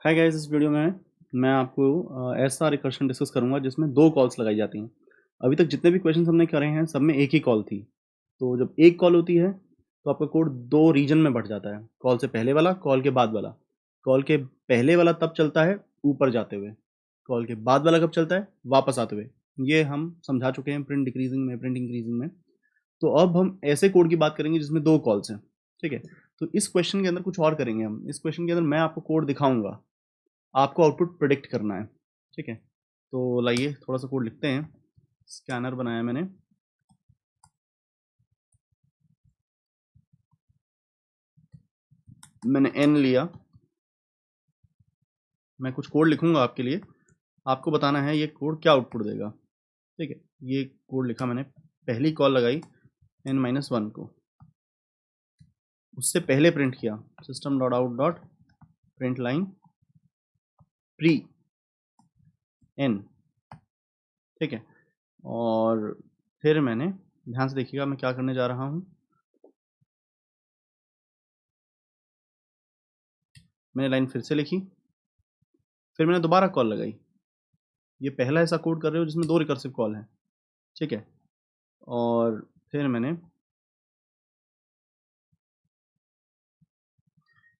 Hi guys, इस video में मैं आपको ऐसा रिकर्शन डिस्कस करूंगा जिसमें दो कॉल्स लगाई जाती हैं। अभी तक जितने भी क्वेश्चन हमने करे हैं सब में एक ही कॉल थी। तो जब एक कॉल होती है तो आपका कोड दो रीजन में बढ़ जाता है, कॉल से पहले वाला, कॉल के बाद वाला। कॉल के पहले वाला तब चलता है ऊपर जाते हुए, कॉल के बाद वाला कब चलता है वापस आते हुए। ये हम समझा चुके हैं प्रिंट डिक्रीजिंग में, प्रिंट इंक्रीजिंग में। तो अब हम ऐसे कोड की बात करेंगे जिसमें दो कॉल्स हैं। ठीक है, तो इस क्वेश्चन के अंदर कुछ और करेंगे हम। इस क्वेश्चन के अंदर मैं आपको कोड दिखाऊंगा, आपको आउटपुट प्रिडिक्ट करना है। ठीक है, तो लाइए थोड़ा सा कोड लिखते हैं। स्कैनर बनाया मैंने एन लिया। मैं कुछ कोड लिखूंगा आपके लिए, आपको बताना है ये कोड क्या आउटपुट देगा। ठीक है, ये कोड लिखा मैंने। पहली कॉल लगाई n-1 को, उससे पहले प्रिंट किया system dot out dot print line pre n. ठीक है, और फिर मैंने, ध्यान से देखिएगा मैं क्या करने जा रहा हूँ। मैंने लाइन फिर से लिखी, फिर मैंने दोबारा कॉल लगाई। ये पहला ऐसा कोड कर रहे हो जिसमें दो रिकर्सिव कॉल है। ठीक है, और फिर मैंने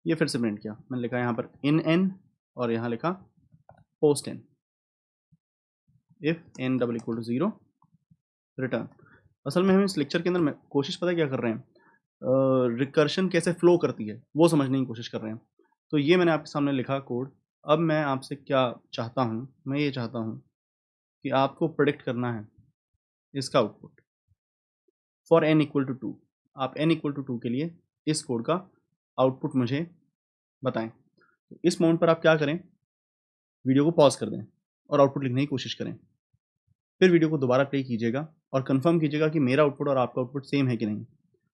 ये फिर से प्रिंट किया। मैंने लिखा यहाँ पर इन एन और यहाँ लिखा post n, if n double equal to 0 return. असल में हम इस लेक्चर के अंदर में कोशिश पता है क्या कर रहे हैं, रिकर्शन कैसे फ्लो करती है वो समझने की कोशिश कर रहे हैं। तो ये मैंने आपके सामने लिखा कोड। अब मैं आपसे क्या चाहता हूँ, मैं ये चाहता हूँ कि आपको प्रेडिक्ट करना है इसका output for n equal to 2। आप एन इक्वल टू 2 के लिए इस कोड का आउटपुट मुझे बताएं। तो इस मोमेंट पर आप क्या करें, वीडियो को पॉज कर दें और आउटपुट लिखने की कोशिश करें। फिर वीडियो को दोबारा प्ले कीजिएगा और कंफर्म कीजिएगा कि मेरा आउटपुट और आपका आउटपुट सेम है कि नहीं।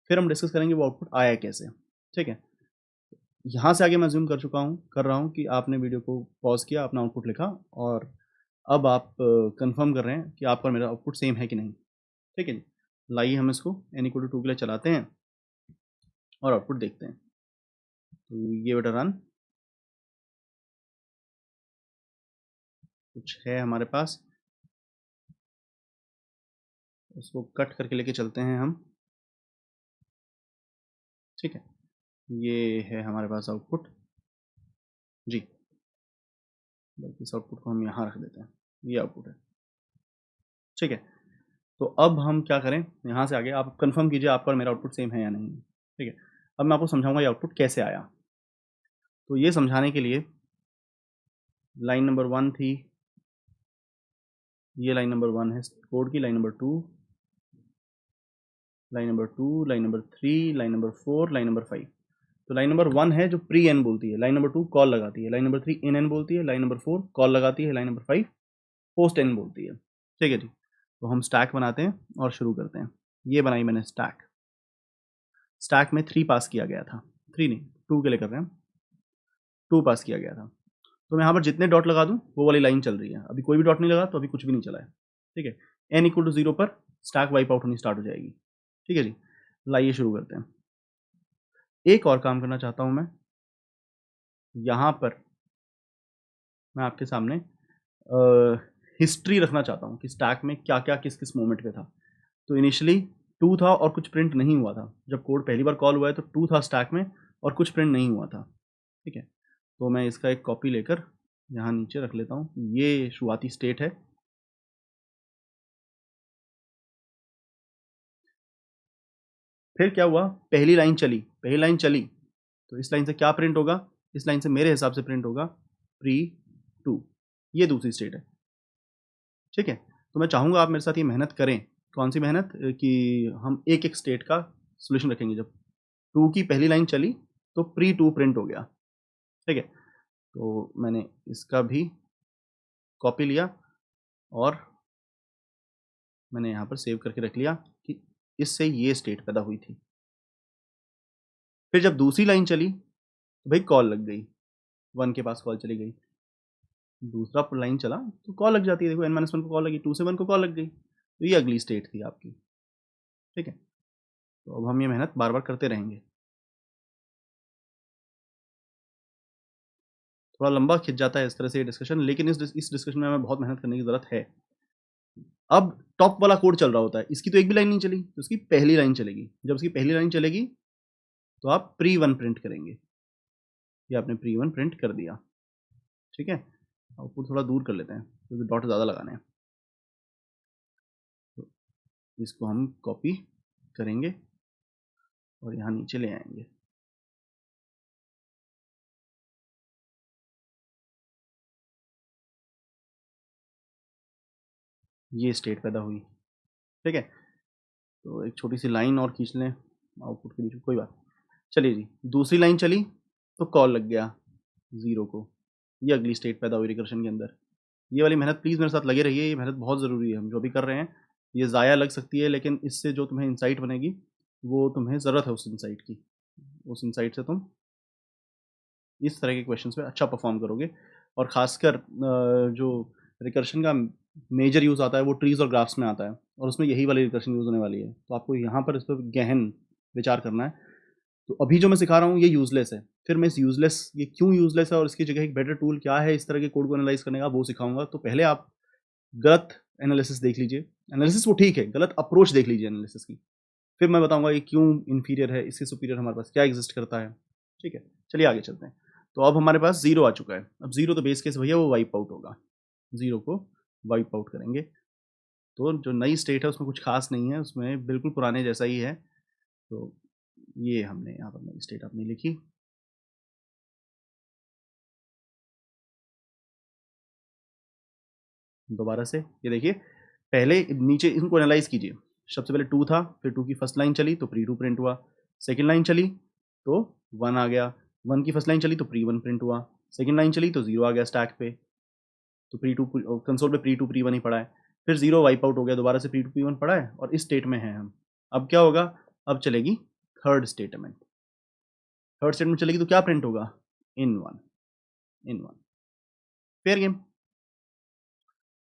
फिर हम डिस्कस करेंगे वो आउटपुट आया कैसे। ठीक है, यहाँ से आगे मैं जूम कर रहा हूँ कि आपने वीडियो को पॉज किया, अपना आउटपुट लिखा, और अब आप कंफर्म कर रहे हैं कि आपका और मेरा आउटपुट सेम है कि नहीं। ठीक है जी, लाइए हम इसको n इक्वल टू 2 के लिए चलाते हैं और आउटपुट देखते हैं। तो ये बेटा रन कुछ है हमारे पास, उसको कट करके लेके चलते हैं हम। ठीक है, ये है हमारे पास आउटपुट जी। बल्कि इस आउटपुट को हम यहाँ रख देते हैं, ये आउटपुट है। ठीक है, तो अब हम क्या करें, यहाँ से आगे आप कंफर्म कीजिए आपका और मेरा आउटपुट सेम है या नहीं। ठीक है, अब मैं आपको समझाऊंगा ये आउटपुट कैसे आया। तो ये समझाने के लिए लाइन नंबर 1 थी, ये लाइन नंबर 1 है कोड की, line number 2, line number 2, line number 3, line number 4, line number 5। तो लाइन नंबर 1 है जो प्री एन बोलती है, लाइन नंबर 2 कॉल लगाती है, लाइन नंबर 3 इन एन बोलती है, लाइन नंबर 4 कॉल लगाती है, लाइन नंबर 5 पोस्ट एन बोलती है। ठीक है जी, तो हम स्टैक बनाते हैं और शुरू करते हैं। ये बनाई मैंने स्टैक। स्टैक में 3 पास किया गया था, 3 नहीं 2 के लिए कर रहे हैं, 2 पास किया गया था। तो मैं यहाँ पर जितने डॉट लगा दूँ वो वाली लाइन चल रही है। अभी कोई भी डॉट नहीं लगा तो अभी कुछ भी नहीं चला है। ठीक है, एन इक्वल टू 0 पर स्टैक वाइप आउट होनी स्टार्ट हो जाएगी। ठीक है जी, लाइए शुरू करते हैं। एक और काम करना चाहता हूँ मैं, यहाँ पर मैं आपके सामने हिस्ट्री रखना चाहता हूँ कि स्टैक में क्या क्या किस किस मोमेंट पे था। तो इनिशियली 2 था और कुछ प्रिंट नहीं हुआ था। जब कोड पहली बार कॉल हुआ है तो 2 था स्टैक में और कुछ प्रिंट नहीं हुआ था। ठीक है, तो मैं इसका एक कॉपी लेकर यहाँ नीचे रख लेता हूँ। ये शुरुआती स्टेट है। फिर क्या हुआ, पहली लाइन चली, पहली लाइन चली तो इस लाइन से क्या प्रिंट होगा, इस लाइन से मेरे हिसाब से प्रिंट होगा प्री 2। ये दूसरी स्टेट है। ठीक है, तो मैं चाहूँगा आप मेरे साथ ये मेहनत करें। कौन सी मेहनत, कि हम एक एक स्टेट का सोल्यूशन रखेंगे। जब 2 की पहली लाइन चली तो प्री 2 प्रिंट हो गया। ठीक है, तो मैंने इसका भी कॉपी लिया और मैंने यहाँ पर सेव करके रख लिया कि इससे ये स्टेट पैदा हुई थी। फिर जब दूसरी लाइन चली तो भाई कॉल लग गई, 1 के पास कॉल चली गई। दूसरा लाइन चला तो कॉल लग जाती है, देखो n-1 को कॉल लगी, 2 से 1 को कॉल लग गई, तो ये अगली स्टेट थी आपकी। ठीक है, तो अब हम ये मेहनत बार बार करते रहेंगे। थोड़ा लंबा खिंच जाता है इस तरह से ये डिस्कशन, लेकिन इस डिस्कशन में हमें बहुत मेहनत करने की ज़रूरत है। अब टॉप वाला कोड चल रहा होता है, इसकी तो एक भी लाइन नहीं चली, तो उसकी पहली लाइन चलेगी। जब उसकी पहली लाइन चलेगी तो आप pre1 प्रिंट करेंगे। ये आपने pre1 प्रिंट कर दिया, ठीक है। आउटपुट थोड़ा दूर कर लेते हैं क्योंकि डॉट ज़्यादा लगाने हैं। तो इसको हम कॉपी करेंगे और यहाँ नीचे ले आएंगे। ये स्टेट पैदा हुई, ठीक है। तो एक छोटी सी लाइन और खींच लें आउटपुट के बीच में, कोई बात। चलिए जी, दूसरी लाइन चली तो कॉल लग गया 0 को। ये अगली स्टेट पैदा हुई रिकर्शन के अंदर। ये वाली मेहनत प्लीज़ मेरे साथ लगे रहिए, ये मेहनत बहुत ज़रूरी है। हम जो भी कर रहे हैं ये ज़ाया लग सकती है, लेकिन इससे जो तुम्हें इंसाइट बनेगी वो तुम्हें ज़रूरत है उस इंसाइट की। उस इंसाइट से तुम इस तरह के क्वेश्चंस में अच्छा परफॉर्म करोगे। और ख़ासकर जो रिकर्शन का मेजर यूज़ आता है वो ट्रीज़ और ग्राफ्स में आता है, और उसमें यही वाली रिकर्शन यूज़ होने वाली है। तो आपको यहाँ पर इस पर गहन विचार करना है। तो अभी जो मैं सिखा रहा हूँ ये यूज़लेस है, फिर मैं इस यूज़लेस, ये क्यों यूज़लेस है और इसकी जगह एक बेटर टूल क्या है इस तरह के कोड को एनालाइज़ करने का, वो सिखाऊँगा। तो पहले आप गलत एनालिसिस देख लीजिए। एनालिसिस वो ठीक है, गलत अप्रोच देख लीजिए एनालिसिस की। फिर मैं बताऊँगा ये क्यों इन्फीरियर है, इससे सुपीरियर हमारे पास क्या एग्जिस्ट करता है, ठीक है। चलिए आगे चलते हैं। तो अब हमारे पास 0 आ चुका है। अब 0 तो बेस केस भैया वो वाइप आउट होगा। 0 को वाइप आउट करेंगे। तो जो नई स्टेट है उसमें कुछ खास नहीं है, उसमें बिल्कुल पुराने जैसा ही है। तो ये हमने यहाँ पर नई स्टेट अपनी लिखी। दोबारा से ये देखिए, पहले नीचे इनको एनालाइज कीजिए। सबसे पहले 2 था, फिर 2 की फर्स्ट लाइन चली तो pre2 प्रिंट हुआ। सेकंड लाइन चली तो 1 आ गया। 1 की फर्स्ट लाइन चली तो pre1 प्रिंट हुआ। सेकंड लाइन चली तो 0 आ गया स्टैक पे। तो pre2 कंसोल पे pre2 pre1 ही पड़ा है। फिर 0 वाइप आउट हो गया, दोबारा से pre2 pre1 पड़ा है और इस स्टेट में है हम। अब क्या होगा, अब चलेगी थर्ड स्टेटमेंट। थर्ड स्टेटमेंट चलेगी तो क्या प्रिंट होगा, in1 in1 फेयर गेम।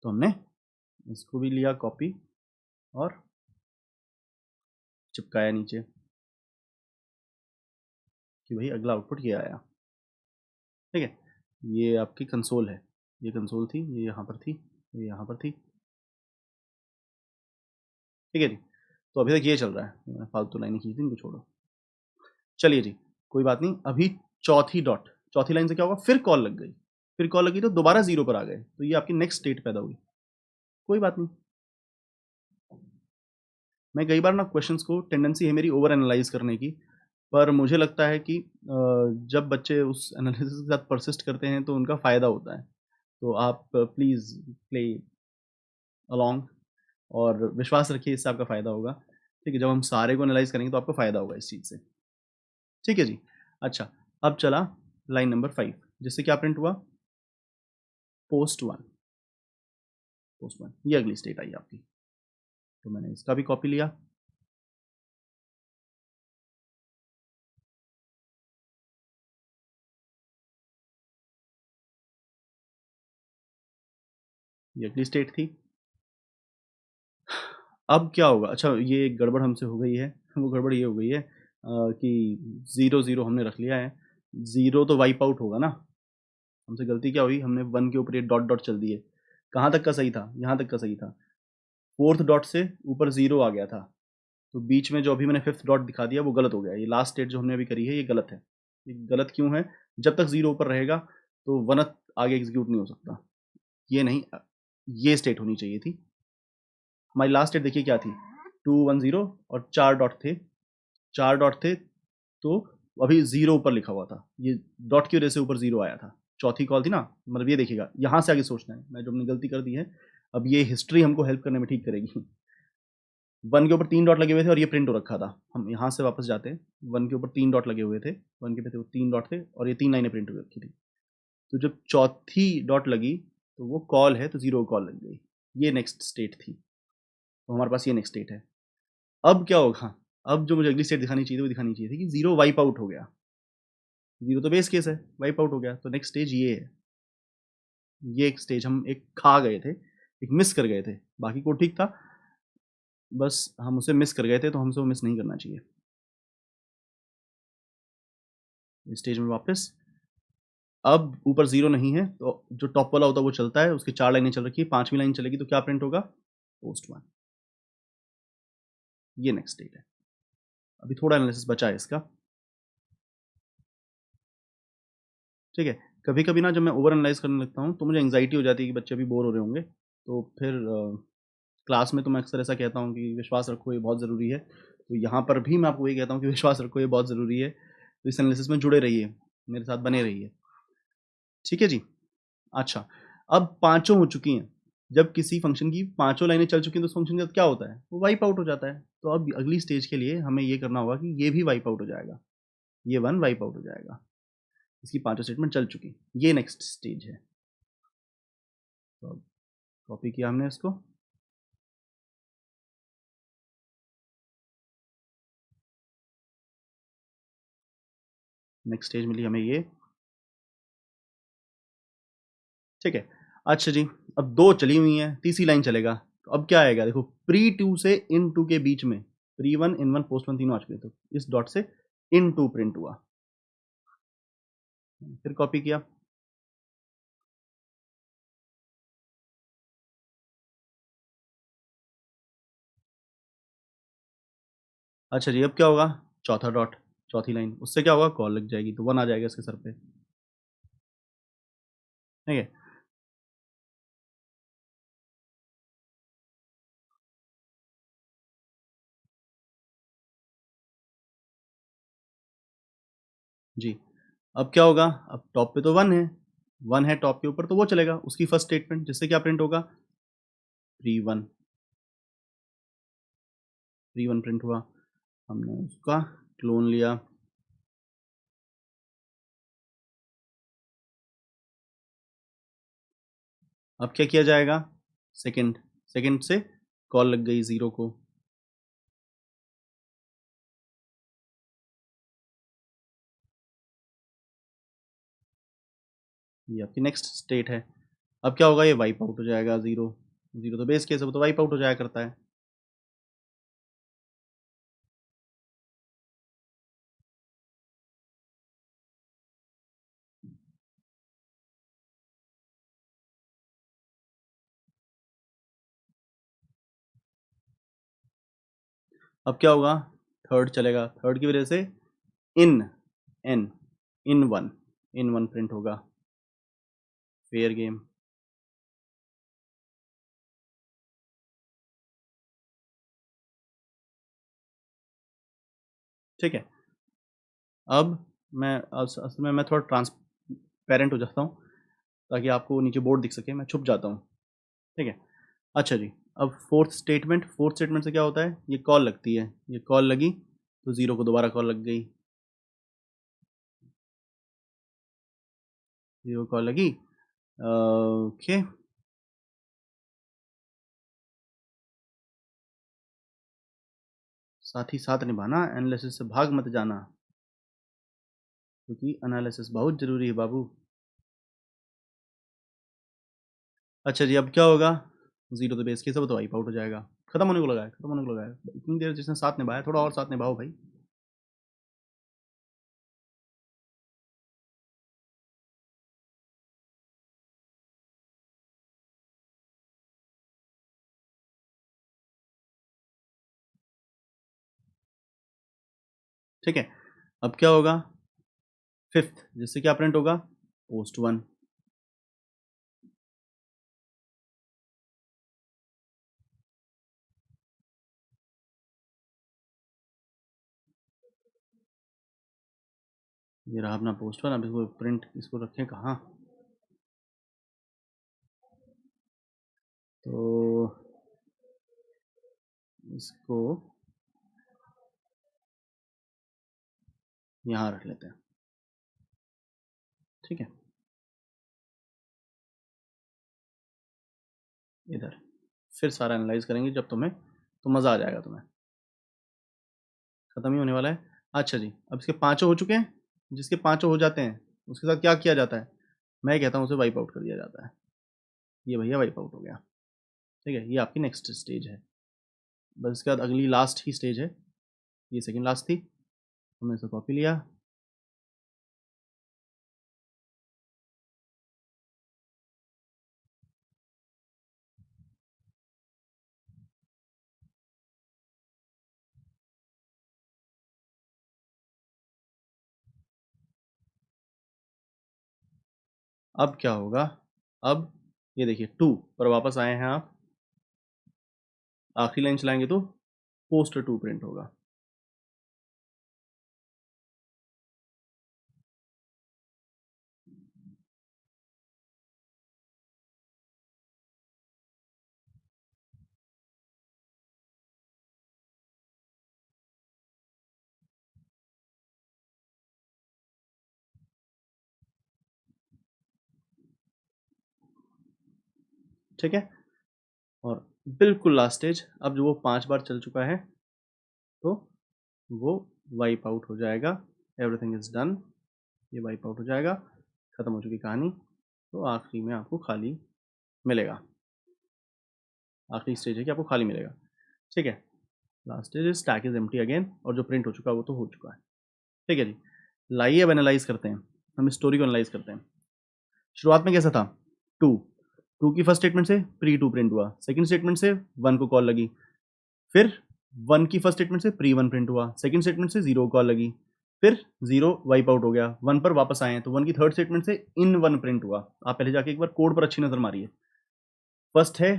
तो हमने इसको भी लिया कॉपी और चिपकाया नीचे कि भाई अगला आउटपुट ये आया, ठीक है। ये आपकी कंसोल है, ये कंसोल थी, ये यहाँ पर थी, ये यहाँ पर थी, ठीक है जी। तो अभी तक ये चल रहा है, मैंने फालतू लाइनें खींच दी, इनको छोड़ो। चलिए जी, कोई बात नहीं। अभी चौथी लाइन से क्या होगा, फिर कॉल लग गई। फिर कॉल लगी तो दोबारा 0 पर आ गए, तो ये आपकी नेक्स्ट स्टेट पैदा हुई। कोई बात नहीं। मैं कई बार ना क्वेश्चंस को, टेंडेंसी है मेरी ओवर एनालाइज करने की, पर मुझे लगता है कि जब बच्चे उस एनालिसिस के साथ परसिस्ट करते हैं तो उनका फ़ायदा होता है। तो आप प्लीज़ प्ले अलोंग और विश्वास रखिए इससे आपका फ़ायदा होगा, ठीक है। जब हम सारे को एनालाइज़ करेंगे तो आपको फ़ायदा होगा इस चीज़ से, ठीक है जी। अच्छा, अब चला लाइन नंबर 5, जिससे क्या प्रिंट हुआ, पोस्ट 1 ये अगली स्टेट आई आपकी। तो मैंने इसका भी कॉपी लिया, ये अगली स्टेट थी। अब क्या होगा, अच्छा ये एक गड़बड़ हमसे हो गई है। वो गड़बड़ ये हो गई है कि 0 हमने रख लिया है। 0 तो वाइप आउट होगा ना। हमसे गलती क्या हुई, हमने 1 के ऊपर ये डॉट डॉट चल दिए। कहाँ तक का सही था, यहाँ तक का सही था। फोर्थ डॉट से ऊपर 0 आ गया था, तो बीच में जो अभी मैंने फिफ्थ डॉट दिखा दिया वो गलत हो गया। ये लास्ट स्टेट जो हमने अभी करी है ये गलत है। ये गलत क्यों है, जब तक 0 ऊपर रहेगा तो 1 आगे एग्जीक्यूट नहीं हो सकता। ये नहीं, ये स्टेट होनी चाहिए थी। हमारी लास्ट स्टेट देखिए क्या थी, 2 1 0 और 4 डॉट थे। 4 डॉट थे तो अभी 0 ऊपर लिखा हुआ था, ये डॉट की वजह से ऊपर 0 आया था। चौथी कॉल थी ना, मतलब ये देखिएगा यहाँ से आगे सोचना है, मैं जो हमने गलती कर दी है अब ये हिस्ट्री हमको हेल्प करने में ठीक करेगी। 1 के ऊपर 3 डॉट लगे हुए थे और ये प्रिंट हो रखा था। हम यहाँ से वापस जाते हैं, 1 के ऊपर 3 डॉट लगे हुए थे, 1 के पे 3 डॉट थे और ये 3 लाइनें प्रिंट हो रखी थी। तो जब चौथी डॉट लगी तो वो कॉल है, तो 0 कॉल लग गई। ये नेक्स्ट स्टेट थी, तो हमारे पास ये नेक्स्ट स्टेट है। अब क्या होगा, अब जो मुझे अगली स्टेट दिखानी चाहिए थी वो दिखानी चाहिए थी कि 0 वाइप आउट हो गया। 0 तो बेस केस है, वाइप आउट हो गया, तो नेक्स्ट स्टेज ये है। ये एक स्टेज हम एक खा गए थे, एक मिस कर गए थे। बाकी कोड ठीक था, बस हम उसे मिस कर गए थे, तो हमसे वो मिस नहीं करना चाहिए। स्टेज में वापस अब ऊपर 0 नहीं है तो जो टॉप वाला होता है वो चलता है, उसकी 4 लाइनें चल रखी है, 5वीं लाइन चलेगी तो क्या प्रिंट होगा? पोस्ट 1। ये नेक्स्ट स्टेट है। अभी थोड़ा एनालिसिस बचा है इसका। ठीक है, कभी-कभी ना जब मैं ओवर एनालाइज़ करने लगता हूँ तो मुझे एंग्ज़ायटी हो जाती है कि बच्चे अभी बोर हो रहे होंगे। तो फिर क्लास में तो मैं अक्सर ऐसा कहता हूँ कि विश्वास रखो ये बहुत ज़रूरी है। तो यहाँ पर भी मैं आपको वही कहता हूँ कि विश्वास रखो ये बहुत ज़रूरी है। तो इस एनालिसिस में जुड़े रहिए, मेरे साथ बने रहिए। ठीक है जी? अच्छा, अब पाँचों हो चुकी हैं। जब किसी फ़ंक्शन की पाँचों लाइनें चल चुकी हैं तो उस फ़ंक्शन के साथ क्या होता है? वो वाइप आउट हो जाता है। तो अब अगली स्टेज के लिए हमें ये करना होगा कि ये भी वाइप आउट हो जाएगा। ये 1 वाइप आउट हो जाएगा। इसकी पाँचों स्टेटमेंट चल चुकी। ये नेक्स्ट स्टेज है। तो अब कॉपी किया हमने इसको। नेक्स्ट स्टेज मिली हमें ये। ठीक है। अच्छा जी, अब 2 चली हुई हैं, तीसरी लाइन चलेगा। तो अब क्या आएगा देखो, प्री 2 से इन 2 के बीच में प्री 1, इन 1, पोस्ट 1 तीनों आ चुके हैं। तो इस डॉट से इन 2 प्रिंट हुआ। फिर कॉपी किया। अच्छा जी, अब क्या होगा? चौथा डॉट, चौथी लाइन, उससे क्या होगा? कॉल लग जाएगी तो 1 आ जाएगा इसके सर पे। ठीक है? जी। अब क्या होगा? अब टॉप पे तो 1 है, 1 है टॉप के ऊपर तो वो चलेगा। उसकी फर्स्ट स्टेटमेंट जिससे क्या प्रिंट होगा? प्री 1, प्री 1 प्रिंट हुआ। हमने उसका क्लोन लिया। अब क्या किया जाएगा? सेकंड, सेकंड से कॉल लग गई 0 को। ये आपकी नेक्स्ट स्टेट है। अब क्या होगा? ये वाइप आउट हो जाएगा 0, 0 तो बेस केस है वो तो वाइप आउट हो जाया करता है। अब क्या होगा? थर्ड चलेगा, थर्ड की वजह से इन एन इन 1 प्रिंट होगा। Fair game. ठीक है। अब मैं असल में मैं थोड़ा ट्रांसपेरेंट हो जाता हूँ ताकि आपको नीचे बोर्ड दिख सके, मैं छुप जाता हूँ। ठीक है। अच्छा जी, अब फोर्थ स्टेटमेंट से क्या होता है? ये कॉल लगती है, ये कॉल लगी तो 0 को दोबारा कॉल लग गई। 0 कॉल लगी। ओके। साथ ही साथ निभाना, एनालिसिस से भाग मत जाना, क्योंकि एनालिसिस बहुत ज़रूरी है बाबू। अच्छा जी, अब क्या होगा? 0 तो बेस केस है, वो तो वाइप आउट हो जाएगा। खत्म होने को लगा है, खत्म होने को लगा है। इतनी देर जिसने साथ निभाया, थोड़ा और साथ निभाओ भाई। ठीक है। अब क्या होगा? फिफ्थ, जिससे क्या प्रिंट होगा? पोस्ट 1। ये रहा अपना पोस्ट 1। अब इसको प्रिंट, इसको रखें कहाँ? तो इसको यहाँ रख लेते हैं। ठीक है, इधर। फिर सारा एनालाइज करेंगे जब तुम्हें, तो मज़ा आ जाएगा तुम्हें। खत्म ही होने वाला है। अच्छा जी, अब इसके पाँचों हो चुके हैं। जिसके पाँचों हो जाते हैं उसके साथ क्या किया जाता है? मैं कहता हूँ उसे वाइप आउट कर दिया जाता है। ये भैया वाइप आउट हो गया। ठीक है, ये आपकी नेक्स्ट स्टेज है। बस इसके बाद अगली लास्ट ही स्टेज है। ये सेकंड लास्ट थी। हमने इसे कॉपी लिया। अब क्या होगा, अब ये देखिए 2 पर वापस आए हैं आप, आखिरी लाइन चलाएंगे तो पोस्ट 2 प्रिंट होगा। ठीक है, और बिल्कुल लास्ट स्टेज, अब जो वो 5 बार चल चुका है तो वो वाइप आउट हो जाएगा। एवरीथिंग इज डन, ये वाइप आउट हो जाएगा, खत्म हो चुकी कहानी। तो आखिरी में आपको खाली मिलेगा, आखिरी स्टेज है कि आपको खाली मिलेगा। ठीक है, last stage is stack is empty again, और जो प्रिंट हो चुका है वो तो हो चुका है। ठीक है जी, लाइए अब एनालाइज करते हैं, हम स्टोरी को एनालाइज करते हैं। शुरुआत में कैसा था, 2 की फर्स्ट स्टेटमेंट से प्री 2 प्रिंट हुआ, सेकंड स्टेटमेंट से 1 को कॉल लगी, फिर 1 की फर्स्ट स्टेटमेंट से प्री 1 प्रिंट हुआ, सेकंड स्टेटमेंट से 0 कॉल लगी, फिर 0 वाइप आउट हो गया, 1 पर वापस आए हैं तो 1 की थर्ड स्टेटमेंट से इन 1 प्रिंट हुआ। आप पहले जाके एक बार कोड पर अच्छी नजर मारिए। फर्स्ट है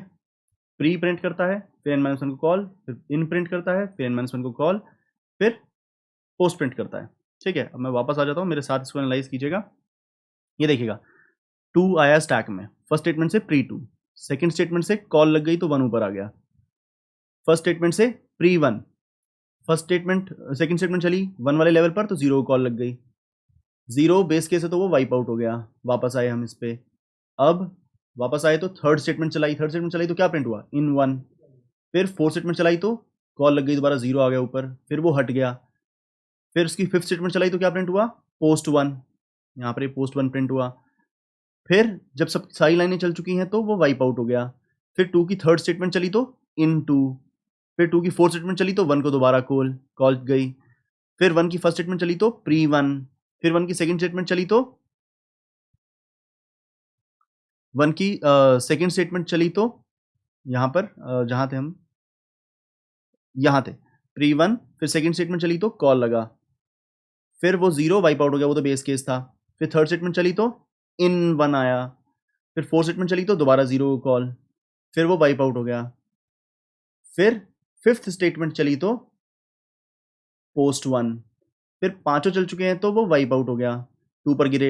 प्री प्रिंट करता है, फिर n-1 को कॉल, फिर इन प्रिंट करता है, फिर n-1 को कॉल, फिर पोस्ट प्रिंट करता है। ठीक है, अब मैं वापस आ जाता हूँ, मेरे साथ इसको एनालाइज कीजिएगा। ये देखिएगा 2 आया स्टैक में, फर्स्ट स्टेटमेंट से प्री 2, सेकंड स्टेटमेंट से कॉल लग गई तो 1 ऊपर आ गया, फर्स्ट स्टेटमेंट से pre 1, first statement second statement चली 1 वाले लेवल पर तो 0 को कॉल लग गई, 0 बेस केस है तो वो वाइप आउट हो गया। वापस आए हम इस पे, अब वापस आए तो थर्ड स्टेटमेंट चलाई, थर्ड स्टेटमेंट चलाई तो क्या प्रिंट हुआ, इन 1, फिर फोर्थ स्टेटमेंट चलाई तो कॉल लग गई, दोबारा 0 आ गया ऊपर, फिर वो हट गया, फिर उसकी फिफ्थ स्टेटमेंट चलाई तो क्या प्रिंट हुआ, पोस्ट 1, यहाँ पर पोस्ट 1 प्रिंट हुआ, फिर जब सब सारी लाइनें चल चुकी हैं तो वो वाइप आउट हो गया, फिर 2 की थर्ड स्टेटमेंट चली तो इन 2, फिर 2 की फोर्थ स्टेटमेंट चली तो 1 को दोबारा कॉल गई, फिर 1 की फर्स्ट स्टेटमेंट चली तो प्री 1, फिर 1 की सेकंड स्टेटमेंट चली तो 1 की सेकंड स्टेटमेंट चली तो यहाँ पर जहाँ थे हम, यहाँ थे प्री 1, फिर सेकंड स्टेटमेंट चली तो कॉल लगा, फिर वो 0 वाइप आउट हो गया, वो तो बेस केस था, फिर थर्ड स्टेटमेंट चली तो इन 1 आया, फिर फोर्थ स्टेटमेंट चली तो दोबारा 0 कॉल, फिर वो वाइप आउट हो गया, फिर फिफ्थ स्टेटमेंट चली तो पोस्ट 1, फिर पांचों चल चुके हैं तो वो वाइप आउट हो गया, 2 पर गिरे,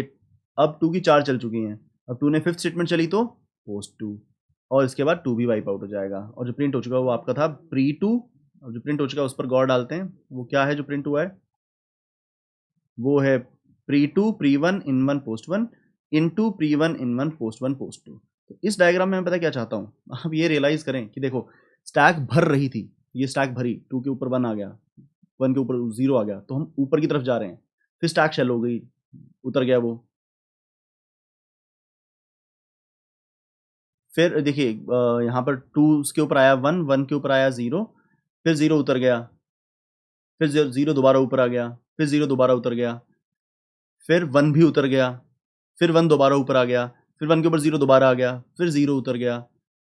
अब 2 की 4 चल चुकी हैं, अब 2 ने फिफ्थ स्टेटमेंट चली तो पोस्ट 2, और इसके बाद 2 भी वाइप आउट हो जाएगा, और जो प्रिंट हो चुका है वो आपका था प्री 2, और जो प्रिंट हो चुका है उस पर गौर डालते हैं, वो क्या है जो प्रिंट हुआ है, वो है प्री 2 प्री 1 इन 1 पोस्ट 1 इन 2 प्री 1 इन 1 पोस्ट 1 पोस्ट 2। तो इस डायग्राम में मैं पता क्या चाहता हूँ, आप ये रियलाइज करें कि देखो स्टैक भर रही थी, ये स्टैक भरी, 2 के ऊपर 1 आ गया, 1 के ऊपर 0 आ गया, तो हम ऊपर की तरफ जा रहे हैं, फिर स्टैक शेल हो गई, उतर गया वो, फिर देखिए यहाँ पर 2 उसके ऊपर आया 1, 1 के ऊपर आया 0, फिर 0 उतर गया, फिर 0 दोबारा ऊपर आ गया, फिर 0 दोबारा उतर गया, फिर 1 भी उतर गया, फिर 1 दोबारा ऊपर आ गया, फिर 1 के ऊपर 0 दोबारा आ गया, फिर 0 उतर गया,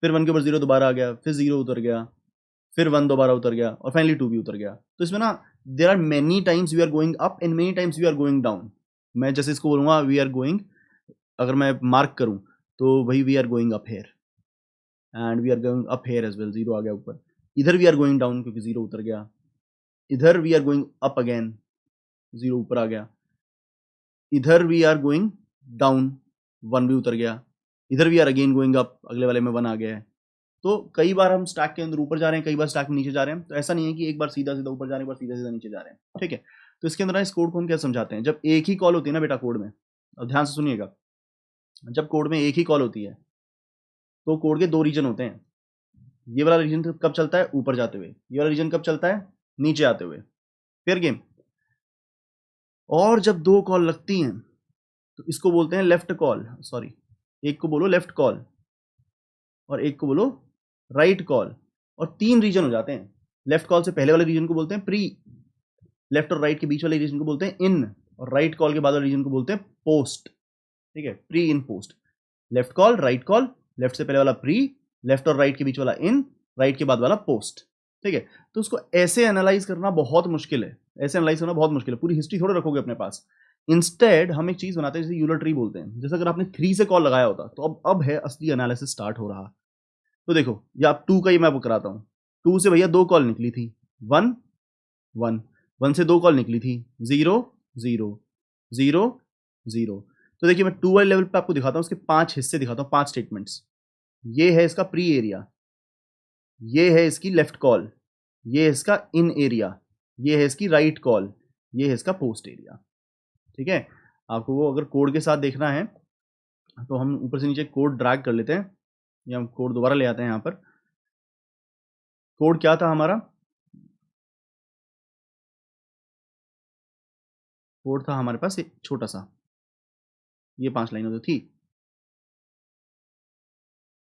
फिर 1 के ऊपर 0 दोबारा आ गया, फिर 0 उतर गया, फिर 1 दोबारा उतर गया, और फाइनली 2 भी उतर गया। तो इसमें ना there are many times we are going up and many times we are going down. मैं जैसे इसको बोलूँगा वी आर गोइंग, अगर मैं मार्क करूँ तो वही we are going up here, and we are going up here as well, 0 आ गया ऊपर, इधर वी आर गोइंग डाउन क्योंकि 0 उतर गया, इधर we are going up again, 0 ऊपर आ गया, इधर वी आर गोइंग डाउन, 1 भी उतर गया, इधर we are again going up, अगले वाले में 1 आ गया है। तो कई बार हम स्टैक के अंदर ऊपर जा रहे हैं, कई बार स्टैक में नीचे जा रहे हैं, तो ऐसा नहीं है कि एक बार सीधा सीधा ऊपर जा रहे हैं, एक बार सीधा सीधा नीचे जा रहे हैं। ठीक है, तो इसके अंदर इस कोड को हम क्या समझाते हैं, जब एक ही कॉल होती है ना बेटा कोड में, और ध्यान से सुनिएगा, जब कोड में एक ही कॉल होती है तो कोड के 2 रीजन होते हैं, ये वाला रीजन कब चलता है, ऊपर जाते हुए, ये वाला रीजन कब चलता है, नीचे आते हुए, फेयर गेम। और जब 2 कॉल लगती हैं तो इसको बोलते हैं लेफ्ट कॉल, सॉरी एक को बोलो लेफ्ट कॉल और एक को बोलो राइट कॉल, और 3 रीजन हो जाते हैं। लेफ्ट कॉल से पहले वाले रीजन को बोलते हैं प्री, लेफ्ट और राइट के बीच वाले रीजन को बोलते हैं इन, और राइट कॉल के बाद वाले रीजन को बोलते हैं पोस्ट। ठीक है, pre in post, left call right call, left से पहले वाला प्री, लेफ्ट और राइट के बीच वाला इन, राइट के बाद वाला पोस्ट। ठीक है, तो उसको ऐसे एनालाइज करना बहुत मुश्किल है, ऐसे एनालाइज करना बहुत मुश्किल है, पूरी हिस्ट्री थोड़ा रखोगे अपने पास इंस्टेड हम एक चीज बनाते हैं जैसे यूलर ट्री बोलते हैं। जैसे अगर आपने 3 से कॉल लगाया होता तो अब है असली एनालिसिस स्टार्ट हो रहा। तो देखो ये आप 2 का ही मैं वो कराता हूँ। 2 से भैया 2 कॉल निकली थी, 1 1 1 से 2 कॉल निकली थी, 0 0 0 0। तो देखिए मैं 2 वाले लेवल पे आपको दिखाता हूँ, उसके 5 हिस्से दिखाता हूँ, 5 स्टेटमेंट्स। ये है इसका प्री एरिया, ये है इसकी लेफ्ट कॉल, ये है इसका इन एरिया, ये है इसकी राइट कॉल, ये है इसका पोस्ट एरिया। ठीक है, आपको वो अगर कोड के साथ देखना है तो हम ऊपर से नीचे कोड ड्रैग कर लेते हैं, या हम कोड दोबारा ले आते हैं। यहाँ पर कोड क्या था हमारा, कोड था हमारे पास एक छोटा सा, ये 5 लाइनों तो थी।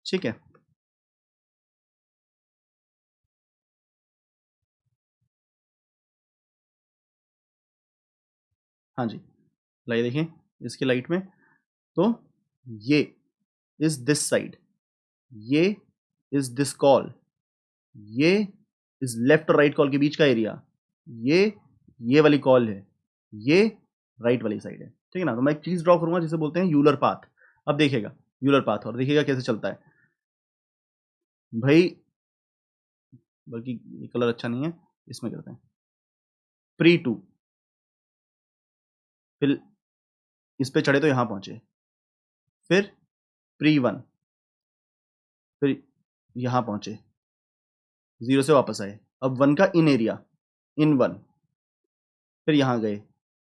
ठीक है, हाँ जी, लाइए देखिए इसकी लाइट में। तो ये इज दिस साइड, ये इज दिस कॉल, ये इज लेफ्ट और राइट कॉल के बीच का एरिया, ये वाली कॉल है, ये राइट वाली साइड है। ठीक है ना, तो मैं एक चीज ड्रॉ करूंगा जिसे बोलते हैं यूलर पाथ। अब देखिएगा यूलर पाथ, और देखिएगा कैसे चलता है भाई। बल्कि ये कलर अच्छा नहीं है, इसमें करते हैं प्री टू, फिर इस पे चढ़े तो यहां पहुंचे, फिर प्री वन, फिर यहां पहुंचे, 0 से वापस आए। अब 1 का इन एरिया, इन 1, फिर यहां गए,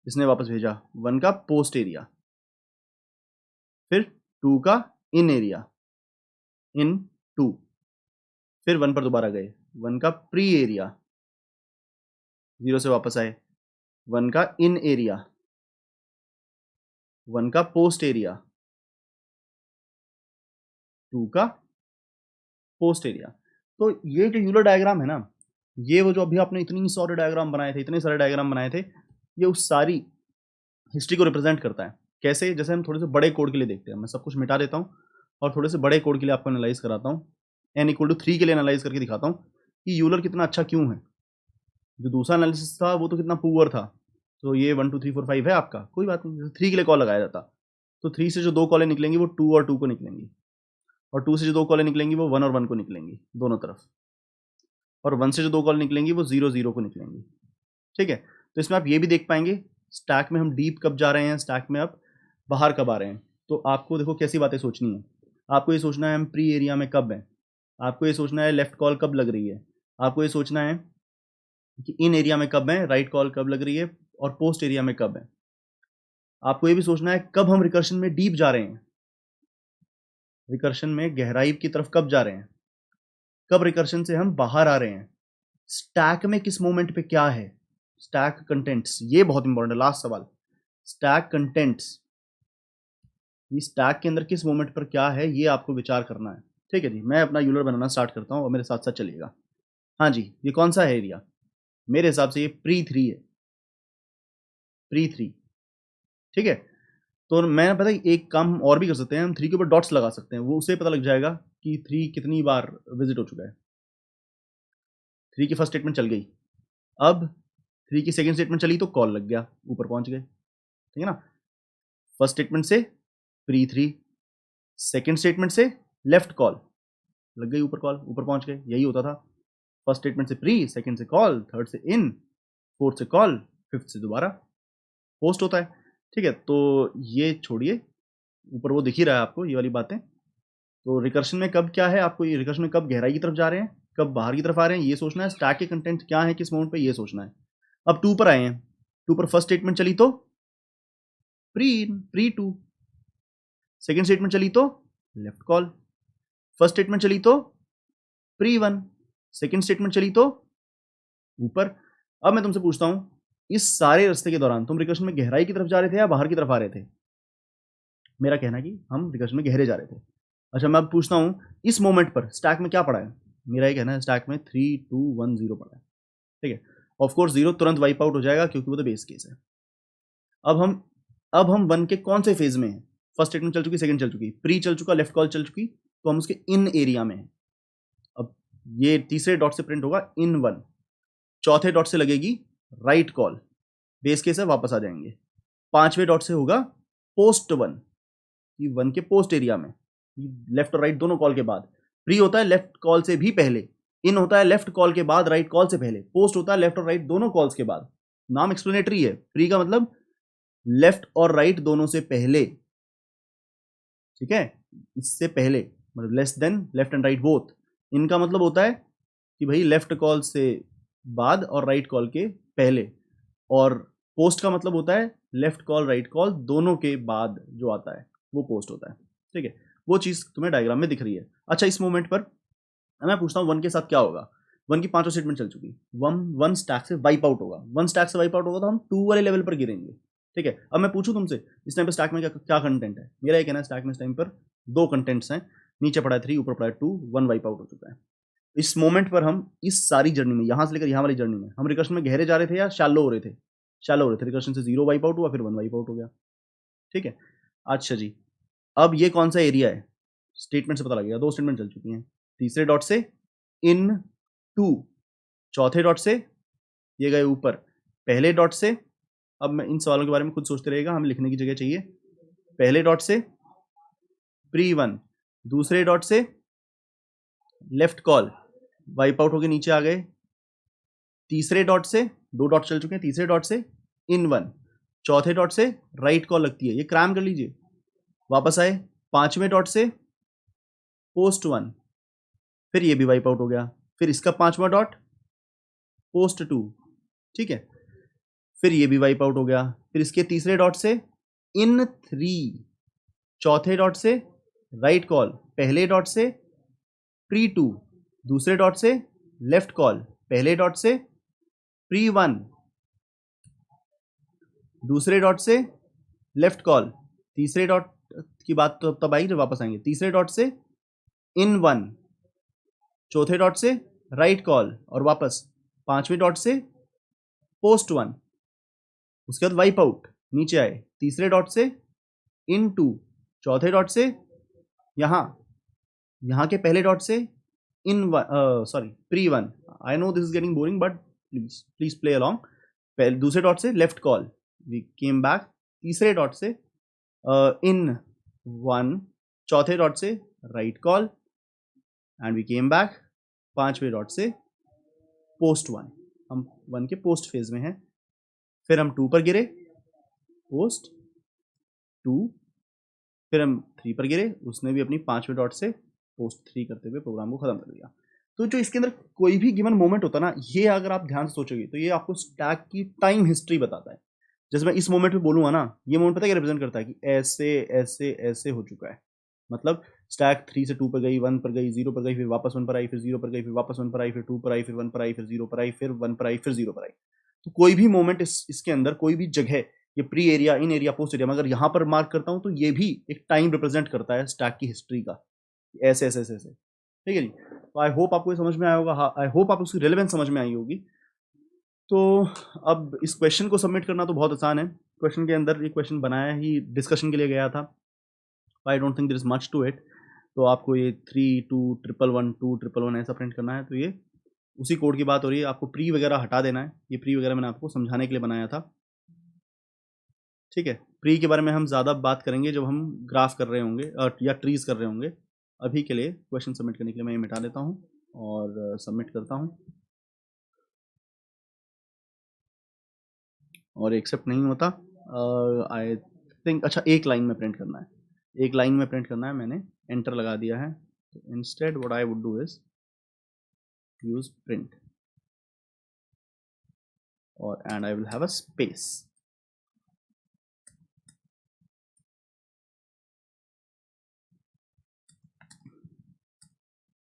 इसने वापस भेजा 1 का पोस्ट एरिया, फिर 2 का इन एरिया, इन 2, फिर 1 पर दोबारा गए, 1 का प्री एरिया, 0 से वापस आए, 1 का इन एरिया, 1 का पोस्ट एरिया, 2 का पोस्ट एरिया। तो ये जो यूलर डायग्राम है ना, ये वो जो अभी आपने इतनी सारे डायग्राम बनाए थे, इतने सारे डायग्राम बनाए थे, ये उस सारी हिस्ट्री को रिप्रेजेंट करता है। कैसे, जैसे हम थोड़े से बड़े कोड के लिए देखते हैं, मैं सब कुछ मिटा देता हूँ और थोड़े से बड़े कोड के लिए आपको एनालाइज कराता हूँ, n=3 के लिए एनालाइज करके दिखाता हूँ कि यूलर कितना अच्छा क्यों है। जो दूसरा एनालिसिस था वो तो कितना पुअर था। तो ये 1 2 3 4 5 है आपका, कोई बात नहीं, 3 के लिए कॉल लगाया जाता। तो 3 से जो 2 कॉलें निकलेंगी वो 2 और 2 को निकलेंगी, और 2 से जो 2 कॉलें निकलेंगी वो 1 और 1 को निकलेंगी दोनों तरफ, और 1 से जो 2 कॉल निकलेंगी वो 0 0 को निकलेंगी। ठीक है, तो इसमें आप ये भी देख पाएंगे स्टैक में हम डीप कब जा रहे हैं, स्टैक में आप बाहर कब आ रहे हैं। तो आपको देखो कैसी बातें सोचनी है। आपको ये सोचना है हम प्री एरिया में कब हैं, आपको ये सोचना है लेफ्ट कॉल कब लग रही है, आपको ये सोचना है कि इन एरिया में कब है, राइट कॉल कब लग रही है, और पोस्ट एरिया में कब है। आपको ये भी सोचना है कब हम रिकर्शन में डीप जा रहे हैं, रिकर्शन में गहराई की तरफ कब जा रहे हैं, कब रिकर्शन से हम बाहर आ रहे हैं, स्टैक में किस मोमेंट पे क्या है, स्टैक कंटेंट्स, ये बहुत इंपॉर्टेंट है। लास्ट सवाल, स्टैक कंटेंट्स, ये स्टैक के अंदर किस मोमेंट पर क्या है, ये आपको विचार करना है। ठीक है जी, मैं अपना यूलर बनाना स्टार्ट करता हूँ और मेरे साथ साथ चलिएगा। हाँ जी, ये कौन सा है एरिया, मेरे हिसाब से ये प्री 3 है, प्री 3। ठीक है, तो मैं पता है एक काम हम और भी कर सकते हैं, हम 3 के ऊपर डॉट्स लगा सकते हैं, वो उसे पता लग जाएगा कि 3 कितनी बार विजिट हो चुका है। 3 की फर्स्ट स्टेटमेंट चल गई, अब 3 की सेकंड स्टेटमेंट चली तो कॉल लग गया, ऊपर पहुंच गए। ठीक है ना, फर्स्ट स्टेटमेंट से प्री 3, सेकंड स्टेटमेंट से लेफ्ट कॉल लग गई, ऊपर कॉल, ऊपर पहुंच गए। यही होता था, फर्स्ट स्टेटमेंट से प्री, सेकंड से कॉल, थर्ड से इन, फोर्थ से कॉल, फिफ्थ से दोबारा पोस्ट होता है। ठीक है, तो ये छोड़िए, ऊपर वो दिख ही रहा है आपको ये वाली बातें। तो रिकर्शन में कब क्या है, आपको ये रिकर्शन में कब गहराई की तरफ जा रहे हैं, कब बाहर की तरफ आ रहे हैं, ये सोचना है। स्टैक के कंटेंट क्या है किस मोमेंट पे, ये सोचना है। अब 2 पर आए हैं, 2 पर फर्स्ट स्टेटमेंट चली तो प्री प्री 2, सेकंड स्टेटमेंट चली तो लेफ्ट कॉल, फर्स्ट स्टेटमेंट चली तो प्री 1, सेकंड स्टेटमेंट चली तो ऊपर। अब मैं तुमसे पूछता हूं, इस सारे रास्ते के दौरान तुम रिकर्शन में गहराई की तरफ जा रहे थे या बाहर की तरफ आ रहे थे। मेरा कहना है कि हम रिकर्शन में गहरे जा रहे थे। अच्छा, मैं अब पूछता हूं इस मोमेंट पर स्टैक में क्या पड़ा है। मेरा ये कहना है स्टैक में 3 2 1 0 पड़ा है। ठीक है, ऑफकोर्स 0 तुरंत वाइप आउट हो जाएगा क्योंकि वो तो बेस केस है। अब हम 1 के कौन से फेज में हैं, फर्स्ट स्टेटमेंट चल चुकी, सेकंड चल चुकी, प्री चल चुका, लेफ्ट कॉल चल चुकी, तो हम उसके इन एरिया में हैं। अब ये तीसरे डॉट से प्रिंट होगा इन 1, चौथे डॉट से लगेगी राइट कॉल, बेस केस है, वापस आ जाएंगे। 5वें डॉट से होगा पोस्ट 1, कि 1 के पोस्ट एरिया में, लेफ्ट और राइट दोनों कॉल के बाद। प्री होता है लेफ्ट कॉल से भी पहले, इन होता है लेफ्ट कॉल के बाद राइट कॉल से पहले, पोस्ट होता है लेफ्ट और राइट दोनों कॉल्स के बाद। नाम एक्सप्लेनेटरी है, प्री का मतलब लेफ्ट और राइट दोनों से पहले, ठीक है, इससे पहले मतलब less than left and right both. इनका मतलब होता है कि भाई लेफ्ट कॉल से बाद और राइट कॉल के पहले, और पोस्ट का मतलब होता है लेफ्ट कॉल राइट कॉल दोनों के बाद जो आता है वो पोस्ट होता है, ठीक है। वो चीज़ तुम्हें डायग्राम में दिख रही है। अच्छा, इस मोमेंट पर मैं पूछता हूँ 1 के साथ क्या होगा। 1 की 5 स्टेटमेंट चल चुकी, 1 स्टैक से वाइप आउट होगा। 1 स्टैक से वाइप आउट होगा तो हम 2 वाले लेवल पर गिरेंगे, ठीक है। अब मैं पूछूं तुमसे इस टाइम पर स्टैक में क्या कंटेंट है, मेरा ये कहना है स्टैक में इस टाइम पर 2 कंटेंट्स हैं, नीचे पड़ा है 3, ऊपर पड़ा है 2, 1 वाइप आउट हो चुका है। इस मोमेंट पर हम इस सारी जर्नी में, यहाँ से लेकर यहाँ वाली जर्नी में, हम रिकर्शन में गहरे जा रहे थे या शैलो हो रहे थे? शैलो हो रहे थे। रिकर्शन से 0 वाइप आउट हुआ, फिर 1 वाइप आउट हो गया, ठीक है। अच्छा जी, अब ये कौन सा एरिया है, स्टेटमेंट से पता लगेगा। 2 स्टेटमेंट चल चुकी हैं, तीसरे डॉट से इन टू, चौथे डॉट से ये गए ऊपर पहले डॉट से। अब मैं इन सवालों के बारे में खुद सोचते रहेगा, हमें लिखने की जगह चाहिए। पहले डॉट से प्री 1, दूसरे डॉट से लेफ्ट कॉल वाइप आउट होके नीचे आ गए, तीसरे डॉट से 2 डॉट चल चुके हैं, तीसरे डॉट से इन 1, चौथे डॉट से राइट कॉल लगती है, ये क्रैम कर लीजिए, वापस आए 5वें डॉट से पोस्ट 1, फिर ये भी वाइप आउट हो गया, फिर इसका 5वां डॉट पोस्ट 2, ठीक है, फिर ये भी वाइप आउट हो गया, फिर इसके तीसरे डॉट से इन 3, चौथे डॉट से राइट कॉल, पहले डॉट से प्री 2, दूसरे डॉट से लेफ्ट कॉल, पहले डॉट से प्री 1, दूसरे डॉट से लेफ्ट कॉल, तीसरे डॉट की बात तो तब आई जब वापस आएंगे, तीसरे डॉट से इन 1, चौथे डॉट से राइट कॉल और वापस, 5वें डॉट से पोस्ट 1, उसके बाद वाइप आउट, नीचे आए, तीसरे डॉट से इन 2, चौथे डॉट से यहाँ के पहले डॉट से इन सॉरी प्री 1। I know this is getting boring but please play along. पहले दूसरे डॉट से left call, we came back, तीसरे डॉट से इन 1, चौथे डॉट से right call and we came back, 5वें डॉट से पोस्ट 1, हम 1 के पोस्ट फेज में हैं, फिर हम 2 पर गिरे, पोस्ट 2, फिर हम 3 पर गिरे, उसने भी अपनी 5वें डॉट से पोस्ट 3 करते हुए प्रोग्राम को खत्म कर दिया। तो जो इसके अंदर कोई भी गिवन मोमेंट होता है ना, ये अगर आप ध्यान से सोचोगे तो ये आपको स्टैक की टाइम हिस्ट्री बताता है। जैसे मैं इस मोमेंट पे बोलूँगा ना, ये मोमेंट पता है क्या रिप्रेजेंट करता है कि ऐसे ऐसे ऐसे हो चुका है, मतलब स्टैक 3 से 2 पर गई, 1 पर गई, 0 पर गई, फिर वापस 1 पर आई, फिर 0 पर गई, फिर वापस 1 पर आई, फिर 2 पर आई, फिर 1 पर आई, फिर 0 पर आई, फिर 1 पर आई, फिर 0 पर आई। तो कोई भी मोमेंट इसके अंदर, कोई भी जगह, ये प्री एरिया, इन एरिया, पोस्ट एरिया, अगर यहाँ पर मार्क करता हूँ तो ये भी एक टाइम रिप्रेजेंट करता है स्टैक की हिस्ट्री का, ऐसे ऐसे ऐसे ऐसे, ठीक है जी। तो आई होप आपको ये समझ में आया होगा, आई होप आपको उसकी रेलेवेंस समझ में आई होगी। तो अब इस क्वेश्चन को सबमिट करना तो बहुत आसान है। क्वेश्चन के अंदर ये क्वेश्चन बनाया ही डिस्कशन के लिए गया था, I don't think there is much to it. तो आपको ये 3 2 1 1 2 1 1 ऐसा प्रिंट करना है, तो ये उसी कोड की बात हो रही है। आपको प्री वगैरह हटा देना है, ये प्री वगैरह मैंने आपको समझाने के लिए बनाया था, ठीक है। प्री के बारे में हम ज़्यादा बात करेंगे जब हम ग्राफ कर रहे होंगे या ट्रीज कर रहे होंगे। अभी के लिए क्वेश्चन सबमिट करने के लिए मैं ये मिटा लेता हूँ और सबमिट करता हूँ, और एक्सेप्ट नहीं होता आई थिंक। अच्छा, एक लाइन में प्रिंट करना है, एक लाइन में प्रिंट करना है, मैंने एंटर लगा दिया है। तो instead what I would do is use print और and I will have a space,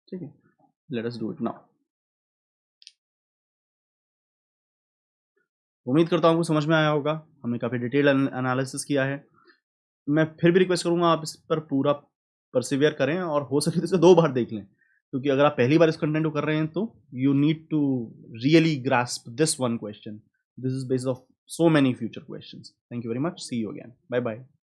ठीक है। Let us do it now. उम्मीद करता हूँ आपको समझ में आया होगा, हमने काफ़ी डिटेल एनालिसिस किया है। मैं फिर भी रिक्वेस्ट करूँगा आप इस पर पूरा परसिवियर करें और हो सके तो इसे 2 बार देख लें, क्योंकि अगर आप पहली बार इस कंटेंट को कर रहे हैं तो you need to really grasp this one question, this is based of so many future questions. Thank you very much. See you again. Bye bye.